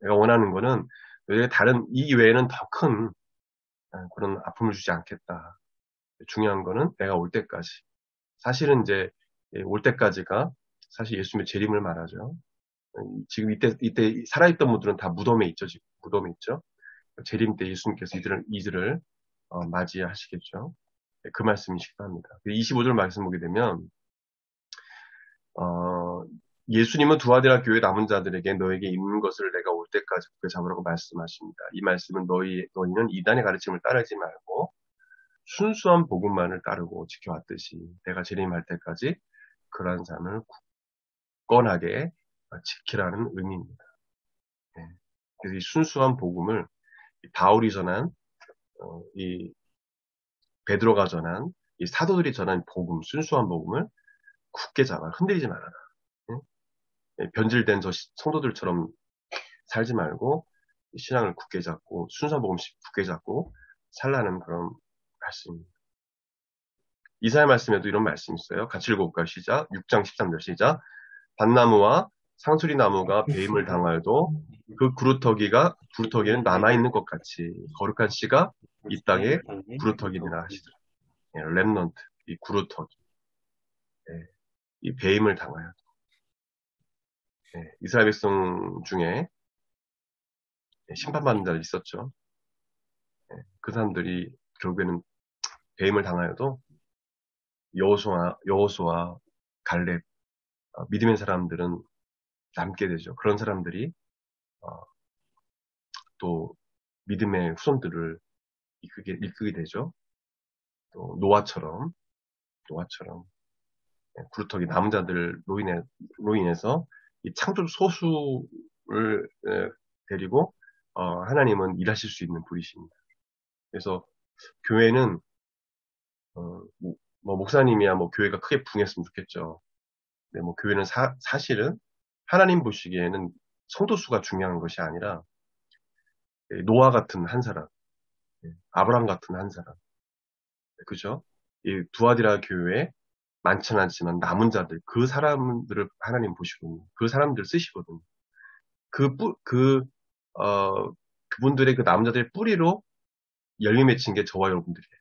내가 원하는 거는 너희에게 이 외에는 더 큰 그런 아픔을 주지 않겠다. 중요한 거는 내가 올 때까지. 사실은 이제 올 때까지가 사실 예수님의 재림을 말하죠. 지금 이때 살아있던 분들은 다 무덤에 있죠. 지금 무덤에 있죠. 재림 때 예수님께서 이들을 맞이하시겠죠. 그 말씀이시기도 합니다. 25절 말씀 보게 되면 예수님은 두아디라 교회 남은 자들에게 너에게 있는 것을 내가 올 때까지 붙게 잡으라고 말씀하십니다. 이 말씀은 너희는 이단의 가르침을 따르지 말고 순수한 복음만을 따르고 지켜왔듯이 내가 재림할 때까지 그러한 삶을 굳건하게 지키라는 의미입니다. 네. 그래서 이 순수한 복음을 바울이 전한 이 베드로가 전한 이 사도들이 전한 복음, 순수한 복음을 굳게 잡아 흔들리지 말아라. 네? 변질된 저 성도들처럼 살지 말고 신앙을 굳게 잡고 순수한 복음 굳게 잡고 살라는 그런 말씀입니다. 이사야 말씀에도 이런 말씀이 있어요. 같이 읽어볼까요? 시작. 6장 13절 시작. 잣나무와 상수리나무가 배임을 당하여도 그 구루터기는 남아있는 것 같이 거룩한 씨가 이 땅에 구루터기니라 하시더라. 예, 렘넌트, 이 구루터기. 예, 이 배임을 당하여도. 예, 이스라엘 백성 중에 심판받는 자들이 있었죠. 예, 그 사람들이 결국에는 배임을 당하여도 여호수아, 갈렙, 믿음의 사람들은 남게 되죠. 그런 사람들이 어, 또 믿음의 후손들을 이끌게 되죠. 또 노아처럼 구루터기 남은 자들로 인해서 이 창조 소수를 데리고 하나님은 일하실 수 있는 분이십니다. 그래서 교회는 뭐 목사님이야 뭐 교회가 크게 붕했으면 좋겠죠. 근데 뭐 교회는 사실은 하나님 보시기에는 성도 수가 중요한 것이 아니라 노아 같은 한 사람, 아브람 같은 한 사람, 그죠? 이 두아디라 교회에 많지는 않지만 남은 자들, 그 사람들을 하나님 보시고 그 사람들 쓰시거든요. 그분들의 그 남은 자들의 뿌리로 열매 맺힌 게 저와 여러분들이에요.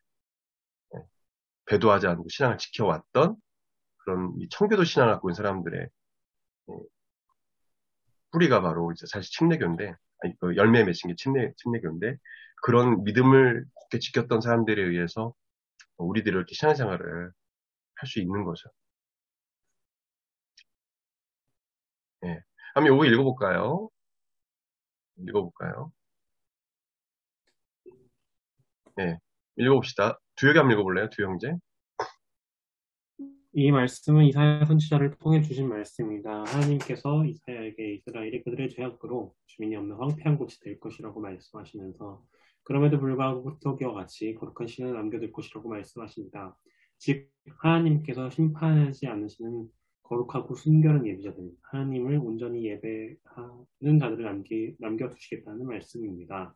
배도하지 않고 신앙을 지켜왔던 그런 이 청교도 신앙을 갖고 있는 사람들의 뿌리가 바로 이제 사실 침례교인데, 아니, 그 열매 맺힌 게 침례교인데, 그런 믿음을 굳게 지켰던 사람들에 의해서 우리들이 이렇게 신앙생활을 할 수 있는 거죠. 예. 한번 요거 읽어볼까요? 네. 읽어봅시다. 두혁이 한번 읽어볼래요? 두 형제? 이 말씀은 이사야 선지자를 통해 주신 말씀입니다. 하나님께서 이사야에게 이스라엘이 그들의 죄악으로 주민이 없는 황폐한 곳이 될 것이라고 말씀하시면서 그럼에도 불구하고 구루터기와 같이 거룩한 신을 남겨둘 것이라고 말씀하십니다. 즉 하나님께서 심판하지 않으시는 거룩하고 순결한 예비자들, 하나님을 온전히 예배하는 자들을 남겨두시겠다는 말씀입니다.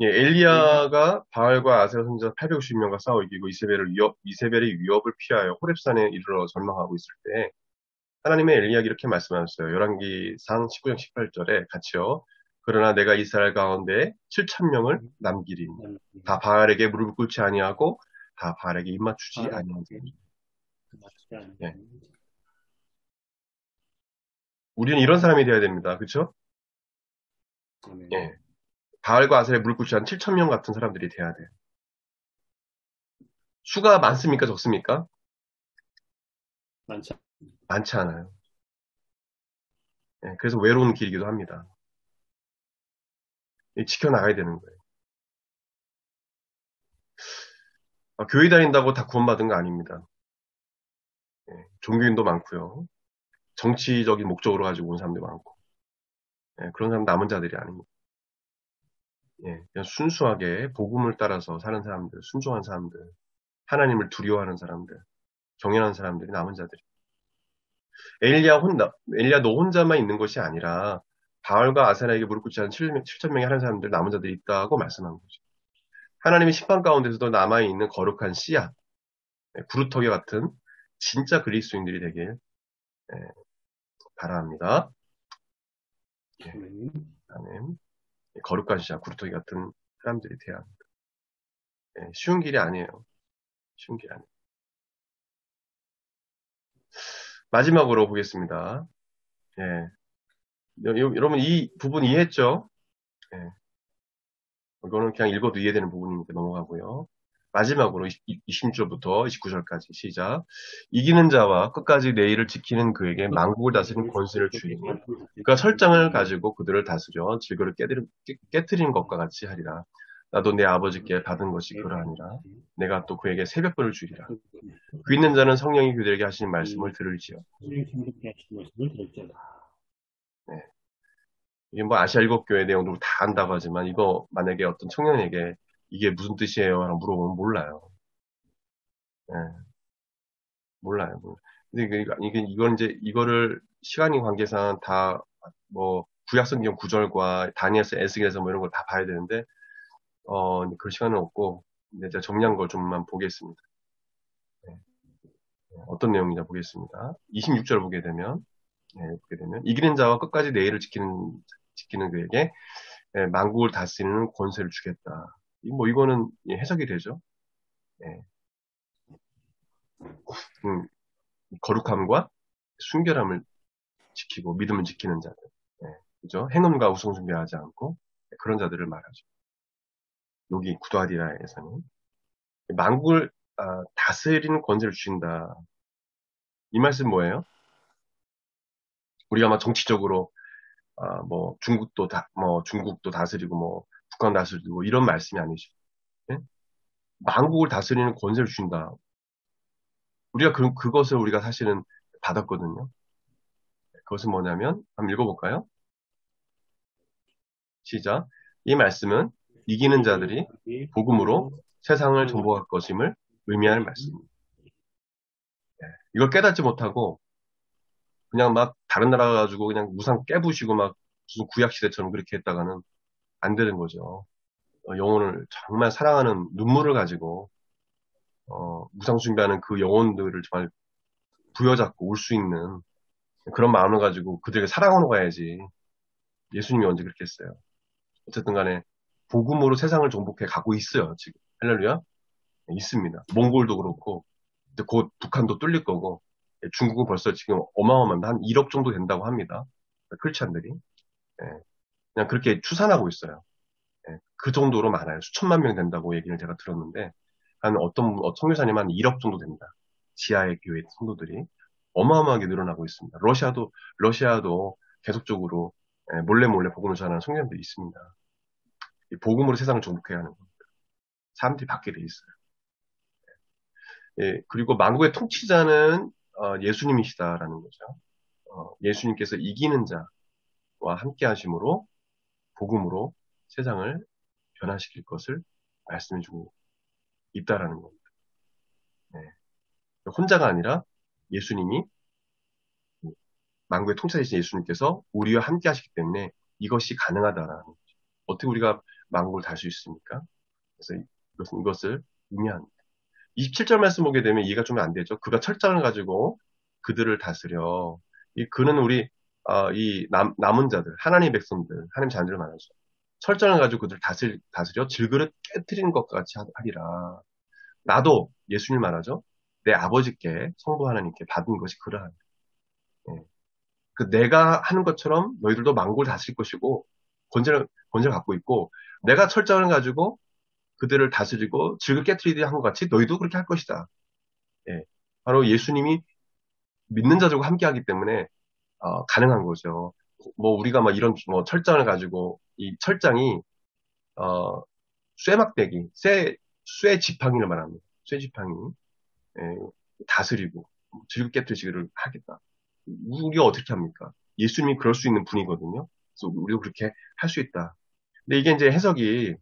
예, 엘리야가 바알과 아세라 선지자 850명과 싸워 이기고 이세벨의 위협을 피하여 호렙산에 이르러 전망하고 있을 때 하나님의 엘리야가 이렇게 말씀하셨어요. 열왕기상 19장 18절에 같이요. 그러나 내가 이스라엘 가운데 7,000명을 남기리니 다 바알에게 무릎을 꿇지 아니하고 다 바알에게 입맞추지 아니하리니. 예. 우리는 이런 사람이 되어야 됩니다. 그렇죠? 예. 바알과 아세라에 무릎 꿇지 않은 7,000명 같은 사람들이 돼야 돼요. 수가 많습니까? 적습니까? 많지 않아요. 예, 그래서 외로운 길이기도 합니다. 지켜나가야 되는 거예요. 교회 다닌다고 다 구원받은 거 아닙니다. 예, 종교인도 많고요. 정치적인 목적으로 가지고 온 사람도 많고. 예, 그런 사람 남은 자들이 아닙니다. 예, 그냥 순수하게 복음을 따라서 사는 사람들, 순종한 사람들, 하나님을 두려워하는 사람들, 경외하는 사람들이 남은 자들이. 엘리야 너 혼자만 있는 것이 아니라 바알과 아세라에게 무릎 꿇지 않은 7,000명의 하는 사람들, 남은 자들이 있다고 말씀한 거죠. 하나님의 심판 가운데서도 남아있는 거룩한 씨앗, 구루터기 같은 진짜 그리스도인들이 되길 바랍니다. 아멘. 거룩한 씨앗, 구루터기 같은 사람들이 돼야 합니다. 쉬운 길이 아니에요. 쉬운 길이 아니에요. 마지막으로 보겠습니다. 예. 여러분 이 부분 이해했죠? 예. 이거는 그냥 읽어도 이해되는 부분이니까 넘어가고요. 마지막으로 26절부터 29절까지 시작. 이기는 자와 끝까지 내 일을 지키는 그에게 만국을 다스리는 권세를 주리니 그가 철장을 가지고 그들을 다스려 질그를 깨뜨리는 것과 같이 하리라. 나도 내 아버지께 받은 것이 그러하니라. 내가 또 그에게 새벽별을 주리라. 귀 있는 자는 성령이 그들에게 하시는 말씀을 들을지어. 네. 이게 뭐 아시아 일곱 교회 내용도 다 안다고 하지만 이거 만약에 어떤 청년에게 이게 무슨 뜻이에요? 라고 물어보면 몰라요. 네. 몰라요. 근데 이건 이제 이거를 시간이 관계상 다 뭐 구약성경 구절과 다니엘서 에스겔에서 뭐 이런 걸 다 봐야 되는데 그럴 시간은 없고 이제 제가 정리한 걸 좀만 보겠습니다. 네. 어떤 내용이냐 보겠습니다. 26절 보게 되면 이기는 자와 끝까지 내 일을 지키는 그에게 만국을 다스리는 권세를 주겠다. 뭐 이거는 해석이 되죠. 거룩함과 순결함을 지키고 믿음을 지키는 자들, 그죠? 행음과 우상숭배하지 않고 그런 자들을 말하죠. 여기 구두아디라에서는 만국을 다스리는 권세를 주신다. 이 말씀 뭐예요? 우리가 막 정치적으로 뭐 중국도 다스리고 뭐 북한 다스리고 이런 말씀이 아니죠. 네? 만국을 다스리는 권세를 주신다. 우리가 그것을 우리가 사실은 받았거든요. 그것은 뭐냐면 한번 읽어볼까요? 시작. 이 말씀은 이기는 자들이 복음으로 세상을 정복할 것임을 의미할 말씀입니다. 이걸 깨닫지 못하고 그냥 막 다른 나라 가지고 그냥 우상 깨부시고 막 무슨 구약 시대처럼 그렇게 했다가는 안 되는 거죠. 영혼을 정말 사랑하는 눈물을 가지고 우상 숭배하는 그 영혼들을 정말 부여잡고 울 수 있는 그런 마음을 가지고 그들에게 사랑으로 가야지. 예수님이 언제 그렇게 했어요. 어쨌든 간에 복음으로 세상을 정복해 가고 있어요. 지금 할렐루야. 있습니다. 몽골도 그렇고 이제 곧 북한도 뚫릴 거고 중국은 벌써 지금 어마어마한 한 1억 정도 된다고 합니다. 크리스찬들이 그냥 그렇게 추산하고 있어요. 그 정도로 많아요. 수천만 명 된다고 얘기를 제가 들었는데 한 어떤 선교사님 한 1억 정도 됩니다. 지하의 교회 성도들이 어마어마하게 늘어나고 있습니다. 러시아도 계속적으로 몰래 복음을 전하는 성도들이 있습니다. 이 복음으로 세상을 정복해야 하는 겁니다. 사람들이 받게 돼 있어요. 그리고 만국의 통치자는 예수님이시다라는 거죠. 예수님께서 이기는 자와 함께 하심으로 복음으로 세상을 변화시킬 것을 말씀해 주고 있다라는 겁니다. 혼자가 아니라 예수님이 만국의 통치자이신 예수님께서 우리와 함께 하시기 때문에 이것이 가능하다라는 거죠. 어떻게 우리가 만국을 다룰 수 있습니까? 그래서 이것을 의미합니다. 27절 말씀 보게 되면 이해가 좀 안 되죠. 그가 철장을 가지고 그들을 다스려. 그는 우리 이 남은 자들, 하나님의 백성들, 하나님 자녀들 말하죠. 철장을 가지고 그들을 다스려 질그릇 깨뜨리는 것과 같이 하리라. 나도 예수님 말하죠. 내 아버지께 성부 하나님께 받은 것이 그러하다. 내가 하는 것처럼 너희들도 만국을 다스릴 것이고 권세를 갖고 있고 내가 철장을 가지고 그들을 다스리고 질그릇 깨뜨리듯이 한 것 같이 너희도 그렇게 할 것이다. 바로 예수님이 믿는 자들과 함께 하기 때문에 가능한 거죠. 뭐 우리가 막 이런 뭐 철장을 가지고 이 철장이 쇠 지팡이를 말합니다. 쇠 지팡이 다스리고 질그릇 깨뜨리기를 하겠다. 우리가 어떻게 합니까? 예수님이 그럴 수 있는 분이거든요. 그래서 우리도 그렇게 할 수 있다. 근데 이게 이제 해석이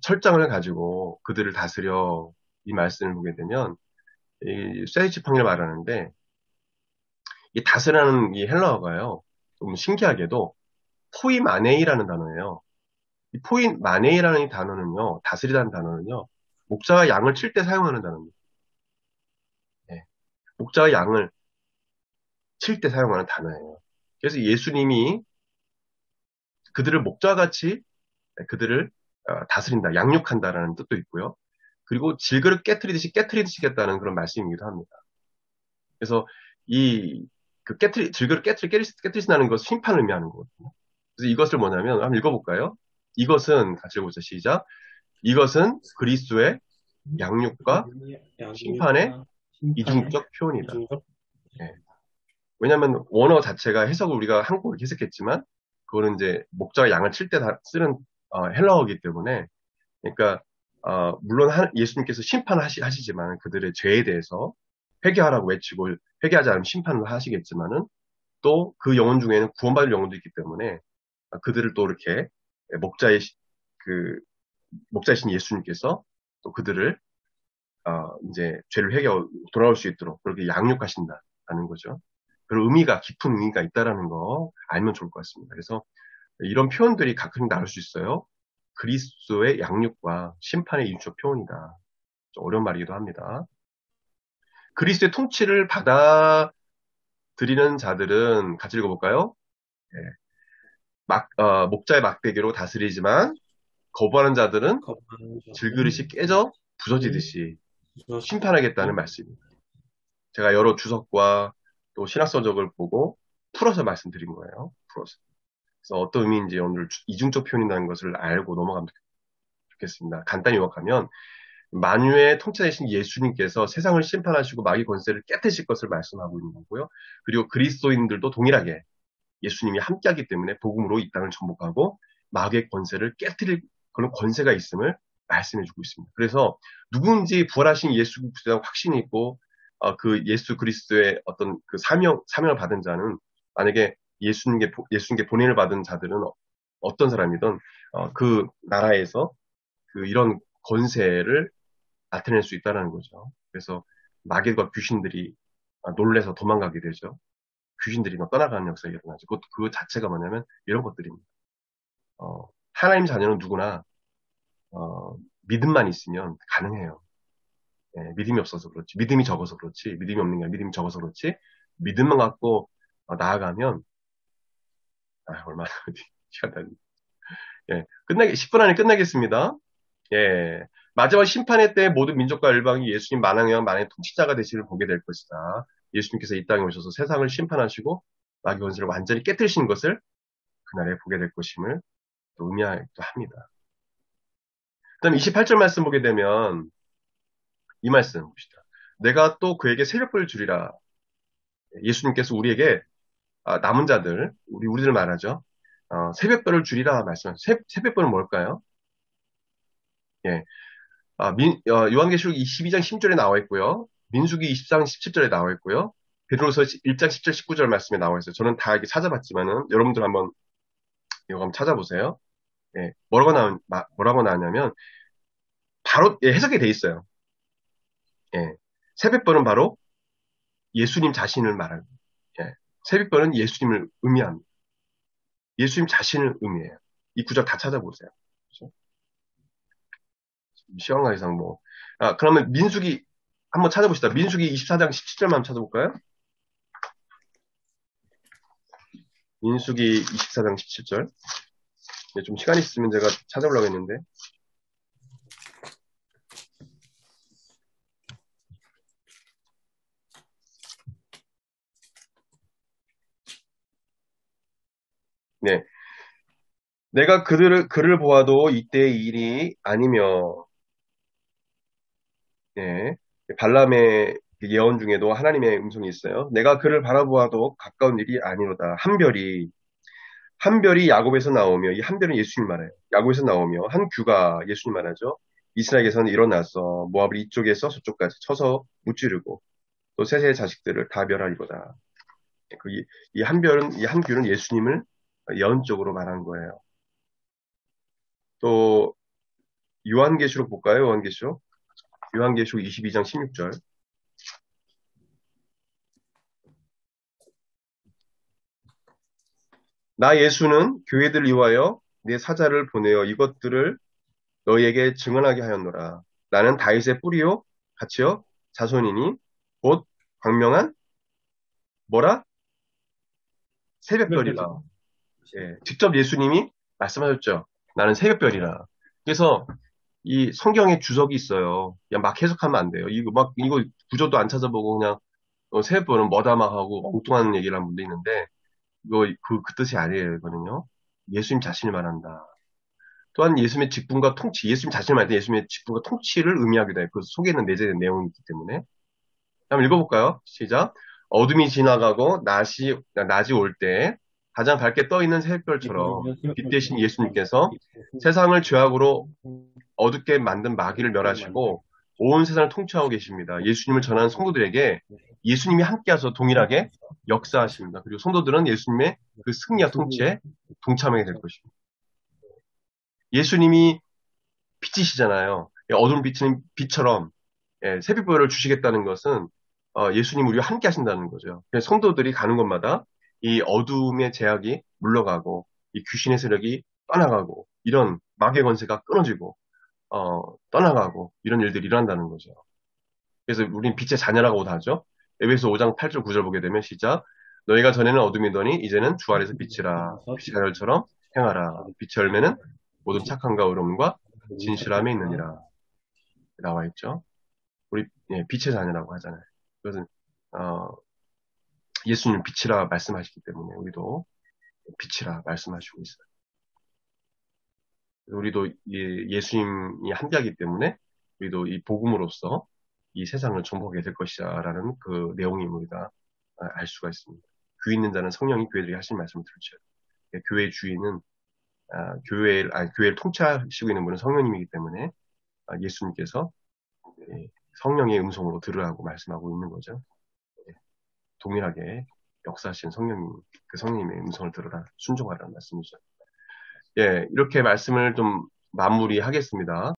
철장을 가지고 그들을 다스려 이 말씀을 보게 되면 이 쇠 지팡이를 말하는데 이 다스라는 이 헬라어가요. 좀 신기하게도 포이마네이라는 단어예요. 이 포이마네이라는 이 단어는요. 다스리다는 단어는요. 목자가 양을 칠 때 사용하는 단어입니다. 목자가 양을 칠 때 사용하는 단어예요. 그래서 예수님이 그들을 목자같이 그들을 다스린다, 양육한다라는 뜻도 있고요. 그리고 질그릇 깨트리시겠다는 그런 말씀이기도 합니다. 그래서 질그릇 깨트리신다는 것은 심판을 의미하는 거거든요. 그래서 이것을 뭐냐면 한번 읽어볼까요? 이것은 같이 읽어보자. 시작. 이것은 그리스도의 양육과 심판의 양육과 심판의 이중적 표현이다. 이중적 예. 왜냐하면 원어 자체가 해석을 우리가 한국어로 해석했지만 그거는 이제 목자가 양을 칠 때 쓰는 헬라어이기 때문에 그러니까 물론 예수님께서 심판하시지만 그들의 죄에 대해서 회개하라고 외치고 회개하지 않으면 심판을 하시겠지만은 또 그 영혼 중에는 구원받을 영혼도 있기 때문에 그들을 또 이렇게 목자의 그 목자이신 예수님께서 또 그들을 이제 죄를 회개하고 돌아올 수 있도록 그렇게 양육하신다는 거죠. 그런 의미가 깊은 의미가 있다라는 거 알면 좋을 것 같습니다. 그래서 이런 표현들이 가끔 나올 수 있어요. 그리스도의 양육과 심판의 인적 표현이다. 좀 어려운 말이기도 합니다. 그리스도의 통치를 받아들이는 자들은 같이 읽어볼까요? 예. 목자의 막대기로 다스리지만 거부하는 자들은 거부하는 질그릇이 깨져 부서지듯이 부서지듯이 심판하겠다는 말씀입니다. 제가 여러 주석과 또 신학서적을 보고 풀어서 말씀드린 거예요. 풀어서. 그래서 어떤 의미인지 오늘 이중적 표현이라는 것을 알고 넘어가면 좋겠습니다. 간단히 요약하면 만유의 통치자이신 예수님께서 세상을 심판하시고 마귀 권세를 깨뜨실 것을 말씀하고 있는 거고요. 그리고 그리스도인들도 동일하게 예수님이 함께하기 때문에 복음으로 이 땅을 정복하고 마귀의 권세를 깨뜨릴 그런 권세가 있음을 말씀해주고 있습니다. 그래서 누군지 부활하신 예수 그리스도에 확신이 있고 그 예수 그리스도의 어떤 그 사명을 받은 자는 만약에 예수님께 본인을 받은 자들은 어떤 사람이든 그 나라에서 그 이런 권세를 나타낼 수 있다는 거죠. 그래서 마귀과 귀신들이 놀래서 도망가게 되죠. 귀신들이 막 떠나가는 역사가 일어나죠. 그 자체가 뭐냐면 이런 것들입니다. 하나님 자녀는 누구나 믿음만 있으면 가능해요. 예, 믿음이 없어서 그렇지, 믿음이 적어서 그렇지, 믿음이 없는 게 아니라 믿음이 적어서 그렇지, 믿음만 갖고 나아가면 얼마나 시간 다 예, 10분 안에 끝나겠습니다. 예, 마지막 심판의 때 모든 민족과 열방이 예수님 만왕의 통치자가 되시를 보게 될 것이다. 예수님께서 이 땅에 오셔서 세상을 심판하시고 마귀 권세를 완전히 깨뜨리시는 것을 그날에 보게 될 것임을 또 의미하기도 합니다. 그다음 28절 말씀 보게 되면 이 말씀 봅시다. 내가 또 그에게 새벽불을 주리라. 예수님께서 우리에게 남은 자들, 우리들 말하죠. 새벽별을 주리라 말씀하셨어요. 새벽별은 뭘까요? 예. 요한계시록 22장 10절에 나와 있고요. 민수기 20장 17절에 나와 있고요. 베드로서 1장 10절 19절 말씀에 나와 있어요. 저는 다 이렇게 찾아봤지만은 여러분들 한번 이거 한번 찾아보세요. 예. 뭐라고 나왔냐면 바로 해석이 돼 있어요. 예. 새벽별은 바로 예수님 자신을 말하는 예. 새벽별은 예수님을 의미합니다. 예수님 자신을 의미해요. 이 구절 다 찾아보세요. 그렇죠? 시간 관계상 뭐. 그러면 민수기 한번 찾아봅시다. 민수기 24장 17절만 찾아볼까요? 민수기 24장 17절. 좀 시간 있으면 제가 찾아보려고 했는데. 네. 내가 그를 보아도 이때의 일이 아니며, 네. 발람의 예언 중에도 하나님의 음성이 있어요. 내가 그를 바라보아도 가까운 일이 아니로다. 한 별이 야곱에서 나오며, 이 한 별은 예수님 말해요. 야곱에서 나오며, 한 규가 예수님 말하죠. 이스라엘에서는 일어나서 모압을 이쪽에서 저쪽까지 쳐서 무찌르고, 또 셋의 자식들을 다 멸하리로다. 이 한 별은, 이 한 규는 예수님을 예언적으로 말한 거예요. 또, 요한계시록 볼까요? 요한계시록 22장 16절. 나 예수는 교회들을 위하여 내 사자를 보내어 이것들을 너희에게 증언하게 하였노라. 나는 다윗의 뿌리요 같이요 자손이니 곧 광명한 뭐라? 새벽별이라. 예, 직접 예수님이 말씀하셨죠. 나는 새벽별이라. 그래서 이 성경에 주석이 있어요. 그냥 막 해석하면 안 돼요. 이거 구조도 안 찾아보고 그냥 새벽별은 뭐다 막 하고 엉뚱한 얘기를 하는 분도 있는데 그 뜻이 아니에요. 이거는요. 예수님 자신을 말한다. 또한 예수님의 직분과 통치, 예수님 자신을 말할 때 예수님의 직분과 통치를 의미하기도 해요. 그 속에 있는 내재된 내용이 있기 때문에. 한번 읽어볼까요? 시작. 어둠이 지나가고 낮이 올 때 가장 밝게 떠 있는 새벽별처럼 빛 대신 예수님께서 세상을 죄악으로 어둡게 만든 마귀를 멸하시고 온 세상을 통치하고 계십니다. 예수님을 전하는 성도들에게 예수님이 함께하셔서 동일하게 역사하십니다. 그리고 성도들은 예수님의 그 승리와 통치에 동참하게 될 것입니다. 예수님이 빛이시잖아요. 어두운 빛은 빛처럼 새벽별을 주시겠다는 것은 예수님 우리와 함께 하신다는 거죠. 성도들이 가는 곳마다 이 어둠의 제약이 물러가고 이 귀신의 세력이 떠나가고 이런 마귀의 권세가 끊어지고 떠나가고 이런 일들이 일어난다는 거죠. 그래서 우린 빛의 자녀라고도 하죠. 에베소 5장 8절 9절 보게 되면 시작. 너희가 전에는 어둠이더니 이제는 주 안에서 빛이라. 빛의 자녀처럼 행하라. 빛의 열매는 모든 착함과 의로움과 진실함에 있느니라. 나와 있죠. 우리 빛의 자녀라고 하잖아요. 그것은 예수님 빛이라 말씀하시기 때문에 우리도 빛이라 말씀하시고 있어요. 우리도 예수님이 함께하기 때문에 우리도 이 복음으로써 이 세상을 정복하게 될 것이다라는 그 내용이 우리가 알 수가 있습니다. 귀 있는 자는 성령이 교회들이 하신 말씀을 들으셔요. 교회 주인은 교회를 통치하시고 있는 분은 성령님이기 때문에 예수님께서 성령의 음성으로 들으라고 말씀하고 있는 거죠. 동일하게 역사하신 성령님, 그 성령님의 음성을 들으라, 순종하라는 말씀이죠. 이렇게 말씀을 좀 마무리하겠습니다.